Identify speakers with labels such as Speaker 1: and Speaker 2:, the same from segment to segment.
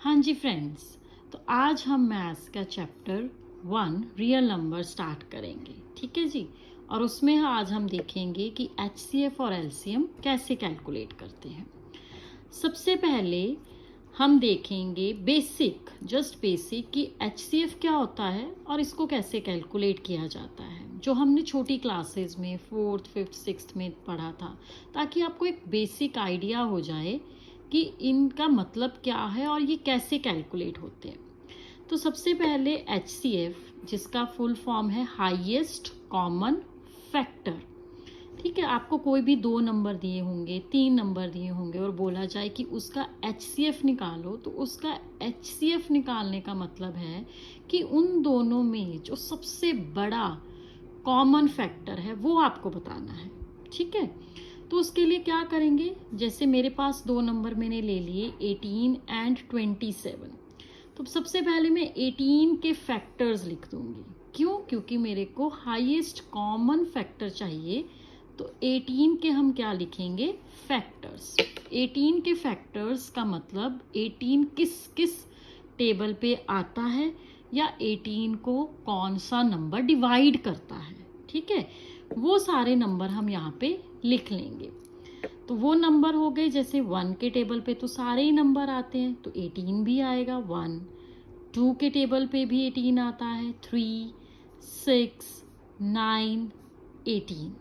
Speaker 1: हाँ जी फ्रेंड्स, तो आज हम मैथ्स का चैप्टर 1 रियल नंबर स्टार्ट करेंगे। ठीक है जी। और उसमें आज हम देखेंगे कि एचसीएफ और एलसीएम कैसे कैलकुलेट करते हैं। सबसे पहले हम देखेंगे जस्ट बेसिक कि एचसीएफ क्या होता है और इसको कैसे कैलकुलेट किया जाता है, जो हमने छोटी क्लासेस में 4th, 5th, 6th में पढ़ा था, ताकि आपको एक बेसिक आइडिया हो जाए कि इनका मतलब क्या है और ये कैसे कैलकुलेट होते हैं। तो सबसे पहले एचसीएफ, जिसका फुल फॉर्म है हाईएस्ट कॉमन फैक्टर। ठीक है, आपको कोई भी 2 नंबर दिए होंगे, 3 नंबर दिए होंगे और बोला जाए कि उसका एचसीएफ निकालो, तो उसका एचसीएफ निकालने का मतलब है कि उन दोनों में जो सबसे बड़ा कॉमन फैक्टर है वो आपको बताना है। ठीक है, तो उसके लिए क्या करेंगे, जैसे मेरे पास 2 नंबर मैंने ले लिए 18 एंड 27। तो सबसे पहले मैं 18 के फैक्टर्स लिख दूंगी। क्यों? क्योंकि मेरे को हाईएस्ट कॉमन फैक्टर चाहिए। तो 18 के हम क्या लिखेंगे? फैक्टर्स। 18 के फैक्टर्स का मतलब 18 किस किस टेबल पे आता है या 18 को कौन सा नंबर डिवाइड करता है। ठीक है, वो सारे नंबर हम यहाँ पे लिख लेंगे। तो वो नंबर हो गए, जैसे 1 के टेबल पे तो सारे ही नंबर आते हैं, तो 18 भी आएगा। 1, 2 के टेबल पे भी 18 आता है, 3, 6, 9, 18।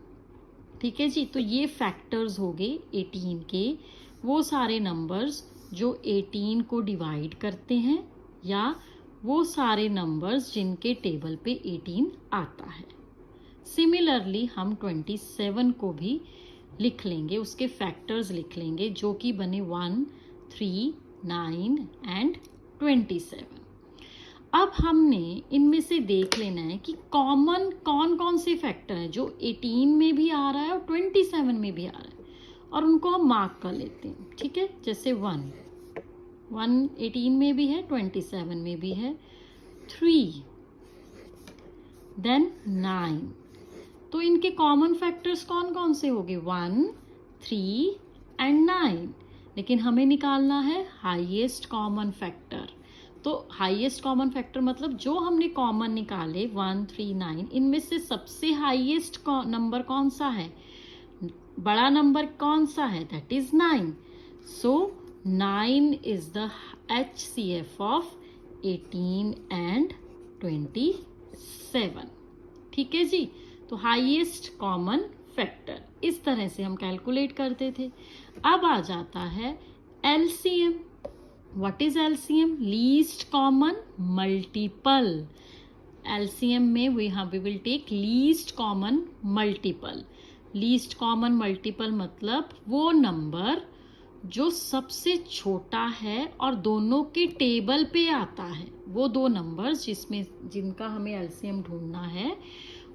Speaker 1: ठीक है जी। तो ये फैक्टर्स हो गए 18 के, वो सारे नंबर्स जो 18 को डिवाइड करते हैं या वो सारे नंबर्स जिनके टेबल पे 18 आता है। सिमिलरली हम 27 को भी लिख लेंगे, उसके फैक्टर्स लिख लेंगे, जो कि बने 1, 3, 9 एंड 27। अब हमने इनमें से देख लेना है कि कॉमन कौन कौन से फैक्टर हैं जो 18 में भी आ रहा है और 27 में भी आ रहा है, और उनको हम मार्क कर लेते हैं। ठीक है, जैसे 1 18 में भी है, 27 में भी है। 3, देन 9। तो इनके कॉमन फैक्टर्स कौन कौन से होंगे? 1, 3 एंड 9। लेकिन हमें निकालना है हाईएस्ट कॉमन फैक्टर। तो हाईएस्ट कॉमन फैक्टर मतलब जो हमने कॉमन निकाले 1, 3, 9, इनमें से सबसे हाईएस्ट नंबर कौन सा है, बड़ा नंबर कौन सा है? That is 9। So 9 is the HCF of 18 and 27। ठीक है जी। तो हाईएस्ट कॉमन फैक्टर इस तरह से हम कैलकुलेट करते थे। अब आ जाता है LCM. What is LCM? Least common multiple. LCM में we will take least common multiple. Least common multiple मतलब वो नंबर जो सबसे छोटा है और दोनों के टेबल पे आता है। वो 2 नंबर्स जिनका हमें एलसीएम ढूंढना है,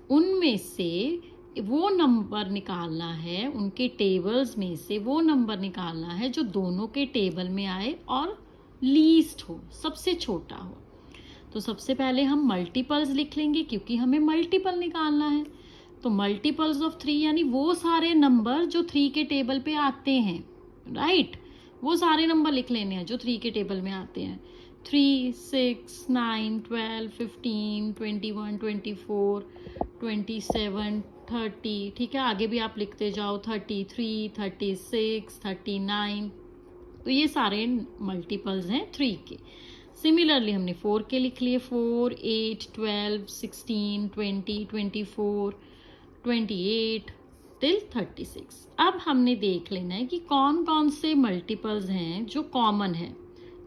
Speaker 1: उनमें से वो नंबर निकालना है, उनके टेबल्स में से वो नंबर निकालना है जो दोनों के टेबल में आए और लीस्ट हो, सबसे छोटा हो। तो सबसे पहले हम मल्टीपल्स लिख लेंगे, क्योंकि हमें मल्टीपल निकालना है। तो मल्टीपल्स ऑफ 3 यानी वो सारे नंबर जो 3 के टेबल पे आते हैं, राइट? वो सारे नंबर लिख लेने हैं जो 3 के टेबल में आते हैं। 3, 6, 9, 12, 15, 21, 24, 27, 30। ठीक है, आगे भी आप लिखते जाओ, 33, 36, 39। तो ये सारे मल्टीपल्स हैं 3 के। सिमिलरली हमने 4 के लिख लिए, 4, 8, 12, 16, 20, 24, 28 टिल 36। अब हमने देख लेना है कि कौन कौन से मल्टीपल्स हैं जो कॉमन है,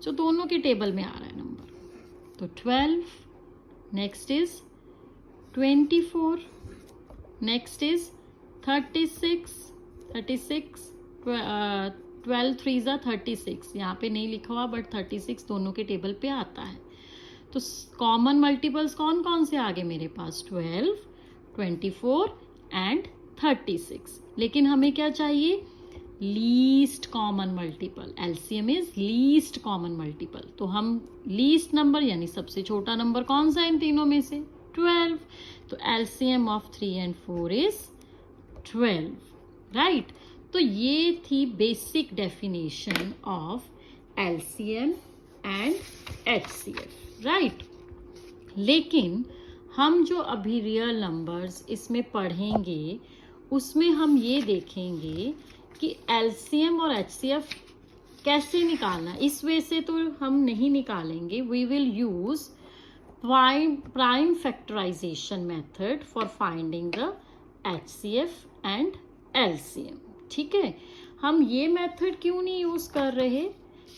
Speaker 1: जो दोनों के टेबल में आ रहा है नंबर। तो 12, नेक्स्ट इज 24, नेक्स्ट इज 36, 12 3 36। यहाँ पे नहीं लिखा हुआ, बट 36 दोनों के टेबल पे आता है। तो कॉमन मल्टीपल्स कौन कौन से आगे मेरे पास? 12, 24 एंड 36। लेकिन हमें क्या चाहिए? Least common multiple. LCM is least common multiple. तो हम लीस्ट नंबर यानी सबसे छोटा नंबर कौन सा है इन तीनों में से? 12। तो LCM of 3 and 4 is 12, right? तो ये थी basic definition of LCM and HCF, right. लेकिन हम जो अभी रियल नंबर्स इसमें पढ़ेंगे उसमें हम ये देखेंगे कि LCM और HCF कैसे निकालना है। इस वे से तो हम नहीं निकालेंगे, we will use prime factorization method for finding the HCF and LCM, ठीक है। हम ये मेथड क्यों नहीं यूज कर रहे,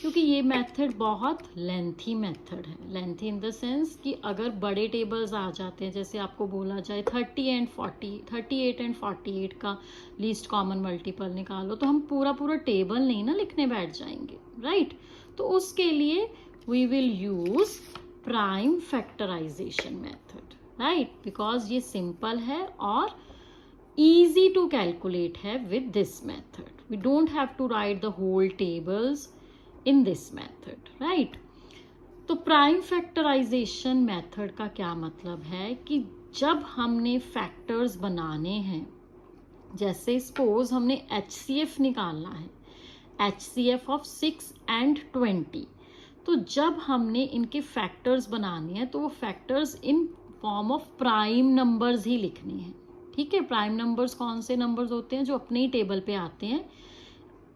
Speaker 1: क्योंकि ये मेथड बहुत लेंथी मेथड है। लेंथी इन द सेंस कि अगर बड़े टेबल्स आ जाते हैं, जैसे आपको बोला जाए 38 एंड 48 का लीस्ट कॉमन मल्टीपल निकालो, तो हम पूरा टेबल नहीं ना लिखने बैठ जाएंगे, राइट। तो उसके लिए we will use prime factorization method, right, because ये सिंपल है और easy to calculate है with this method. We don't have to write the whole tables in this method, right? तो प्राइम फैक्टराइजेशन मेथड का क्या मतलब है कि जब हमने फैक्टर्स बनाने हैं, जैसे सपोज हमने HCF निकालना है, HCF ऑफ 6 and 20, तो जब हमने इनके फैक्टर्स बनाने हैं तो वो factors in form of prime numbers ही लिखने हैं, ठीक है। प्राइम नंबर्स कौन से नंबर्स होते हैं, जो अपने ही टेबल पे आते हैं,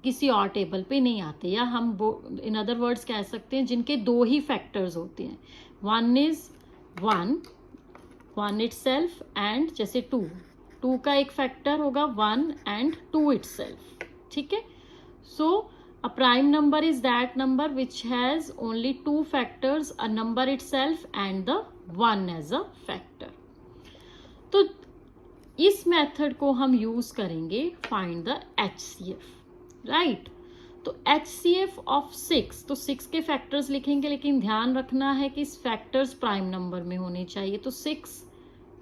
Speaker 1: किसी और टेबल पे नहीं आते, या हम इन अदर वर्ड्स कह सकते हैं जिनके दो ही फैक्टर्स होते हैं। One is one itself and जैसे टू का एक फैक्टर होगा 1 and 2 इटसेल्फ, ठीक है। सो a prime number is that number which has only 2 factors, a number itself and the 1 as a factor. तो इस मेथड को हम यूज करेंगे फाइंड द HCF, राइट। तो HCF ऑफ 6, तो 6 के फैक्टर्स लिखेंगे, लेकिन ध्यान रखना है कि फैक्टर्स प्राइम नंबर में होने चाहिए। तो 6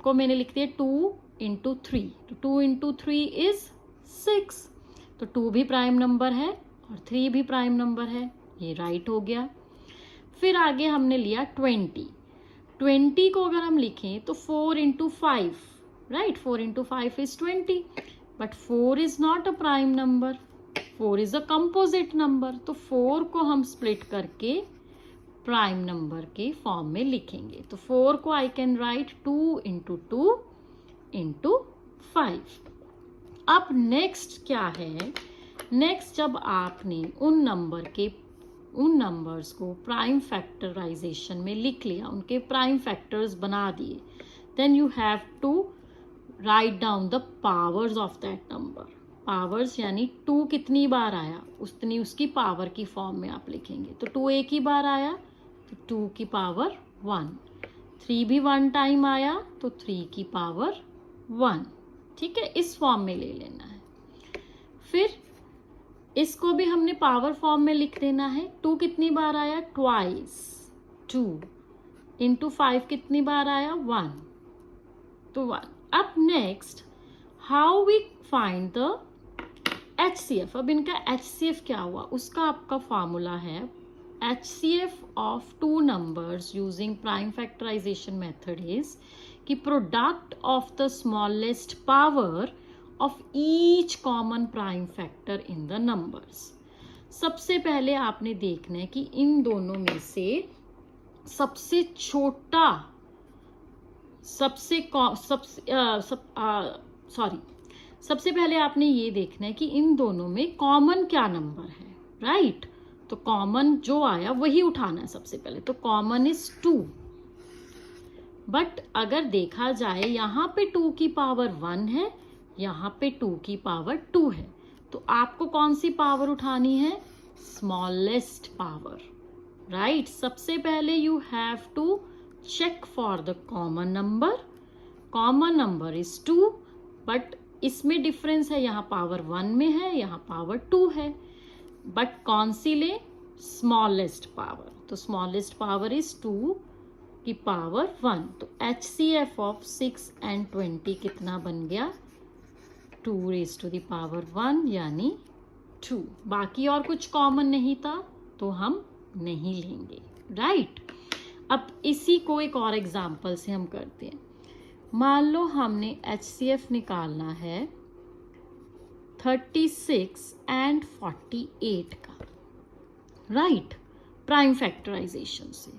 Speaker 1: को मैंने लिख दिया 2 into 3, तो 2 into 3 is 6, तो 2 भी प्राइम नंबर है और 3 भी प्राइम नंबर है, ये राइट हो गया। फिर आगे हमने लिया 20 को अगर हम लिखें तो 4 into 5, right, 4 into 5 is 20, but 4 is not a prime number, 4 is a composite number, तो 4 को हम स्प्लिट करके प्राइम नंबर के फॉर्म में लिखेंगे। तो 4 को I can write 2 into 2 into 5। अब नेक्स्ट क्या है, नेक्स्ट जब आपने उन नंबर्स को प्राइम फैक्टराइजेशन में लिख लिया, उनके प्राइम फैक्टर्स बना दिए, then you have to write down the powers of that number. Powers यानी 2 कितनी बार आया उतनी उसकी पावर की फॉर्म में आप लिखेंगे। तो 2 एक ही बार आया तो 2 की पावर 1, 3 भी 1 टाइम आया तो 3 की पावर 1, ठीक है, इस फॉर्म में ले लेना है। फिर इसको भी हमने पावर फॉर्म में लिख देना है। 2 कितनी बार आया, ट्वाइस 2 into 5 कितनी बार आया, 1, तो 1। अब next how we find the HCF। अब इनका HCF क्या हुआ, उसका आपका फॉर्मूला है HCF of 2 numbers using prime factorization method is कि product of the smallest power of each common prime factor in the numbers। सबसे पहले आपने देखना है कि इन दोनों में से सबसे छोटा सबसे पहले आपने ये देखना है कि इन दोनों में कॉमन क्या नंबर है, राइट। तो कॉमन जो आया वही उठाना है सबसे पहले। तो कॉमन इज 2, बट अगर देखा जाए यहाँ पे 2 की पावर 1 है, यहाँ पे 2 की पावर 2 है, तो आपको कौन सी पावर उठानी है, स्मॉलेस्ट पावर, राइट। सबसे पहले you have to check for the common number. Common number is 2, but इसमें डिफरेंस है, यहाँ पावर 1 में है, यहाँ पावर 2 है, बट कौन सी ले, स्मॉलेस्ट पावर। तो स्मॉलेस्ट पावर इज 2 की पावर 1। तो HCF ऑफ 6 and 20 कितना बन गया, 2 raised to the power 1 यानी 2। बाकी और कुछ कॉमन नहीं था तो हम नहीं लेंगे, राइट। अब इसी को एक और एग्जांपल से हम करते हैं। मान लो हमने HCF निकालना है 36 and 48 का, राइट। प्राइम फैक्टराइजेशन से।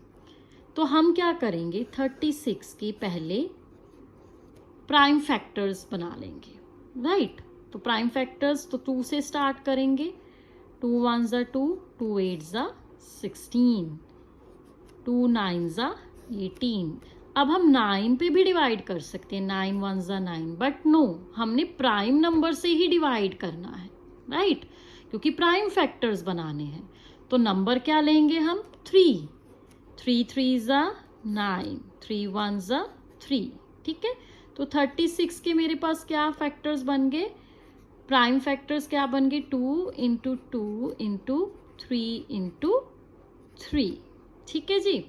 Speaker 1: तो हम क्या करेंगे, 36 के पहले प्राइम फैक्टर्स बना लेंगे, राइट। तो प्राइम फैक्टर्स तो 2 से स्टार्ट करेंगे। 2 1s are 2, 2 8s are 16, 2 9s are 18। अब हम 9 पे भी डिवाइड कर सकते हैं, 9 1s are 9, बट नो, हमने प्राइम नंबर से ही डिवाइड करना है, राइट, क्योंकि प्राइम फैक्टर्स बनाने हैं। तो नंबर क्या लेंगे हम, 3, 3 3s are 9, 3 1s are 3, ठीक है। तो 36 के मेरे पास क्या फैक्टर्स बन गए, प्राइम फैक्टर्स क्या बन गए, 2 इंटू 2 इंटू 3 इंटू 3, ठीक है जी।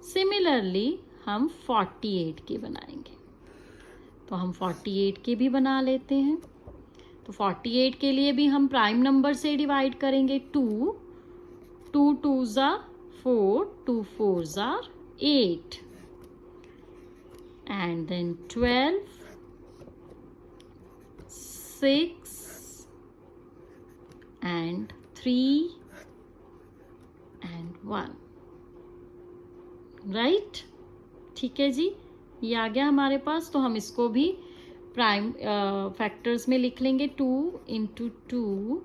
Speaker 1: सिमिलरली हम 48 के बनाएंगे, तो हम 48 के भी बना लेते हैं। तो 48 के लिए भी हम प्राइम नंबर से डिवाइड करेंगे, 2 2 2s are 4, 2 4s are 8, and then 12, 6 and 3 and 1, right, ठीक है जी। ये आ गया हमारे पास। तो हम इसको भी प्राइम फैक्टर्स में लिख लेंगे, 2 into 2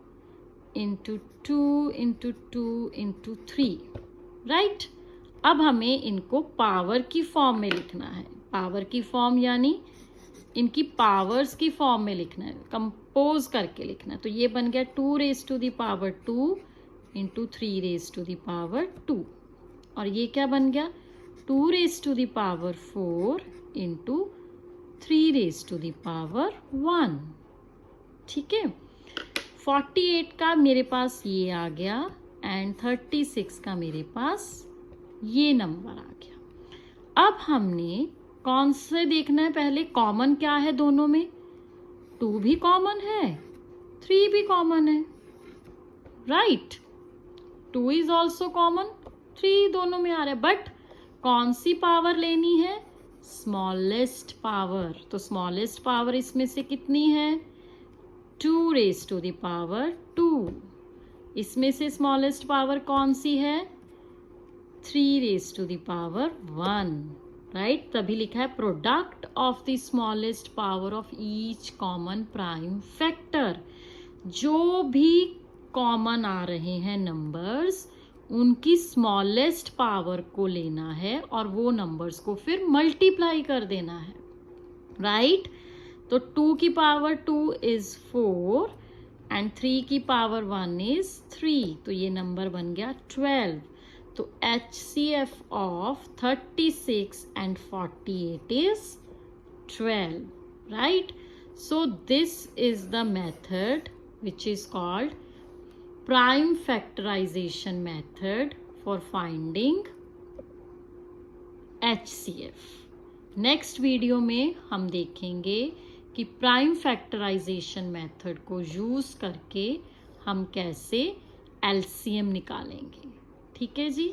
Speaker 1: into 2 into 2 into 3, right. अब हमें इनको पावर की फॉर्म में लिखना है, पावर की फॉर्म यानी इनकी पावर्स की फॉर्म में लिखना है, कंपोज करके लिखना है। तो ये बन गया 2 raised to the power 2 into 3 raised to the power 2, और ये क्या बन गया, 2 raised to the power 4 into 3 raised to the power 1, ठीक है। 48 का मेरे पास ये आ गया एंड 36 का मेरे पास ये नंबर आ गया। अब हमने कौन से देखना है, पहले कॉमन क्या है दोनों में, 2 भी कॉमन है, 3 भी कॉमन है, राइट। 2 इज ऑल्सो कॉमन, 3 दोनों में आ रहा है, बट कौन सी पावर लेनी है, स्मॉलेस्ट पावर। तो स्मॉलेस्ट पावर इसमें से कितनी है, 2 raised to the power 2। इसमें से स्मॉलेस्ट पावर कौन सी है, 3 raised to the power 1, right. तभी लिखा है product of the smallest power of each common prime factor. जो भी कॉमन आ रहे हैं नंबर्स, उनकी स्मॉलेस्ट पावर को लेना है और वो नंबर्स को फिर मल्टीप्लाई कर देना है, राइट। तो 2 की पावर 2 इज 4 एंड 3 की पावर 1 इज 3, तो ये नंबर बन गया 12। तो HCF of 36 and 48 is 12, right? So this is the method which is called prime factorization method for finding HCF. Next video में हम देखेंगे कि प्राइम फैक्टराइजेशन मेथड को यूज़ करके हम कैसे एलसीएम निकालेंगे, ठीक है जी।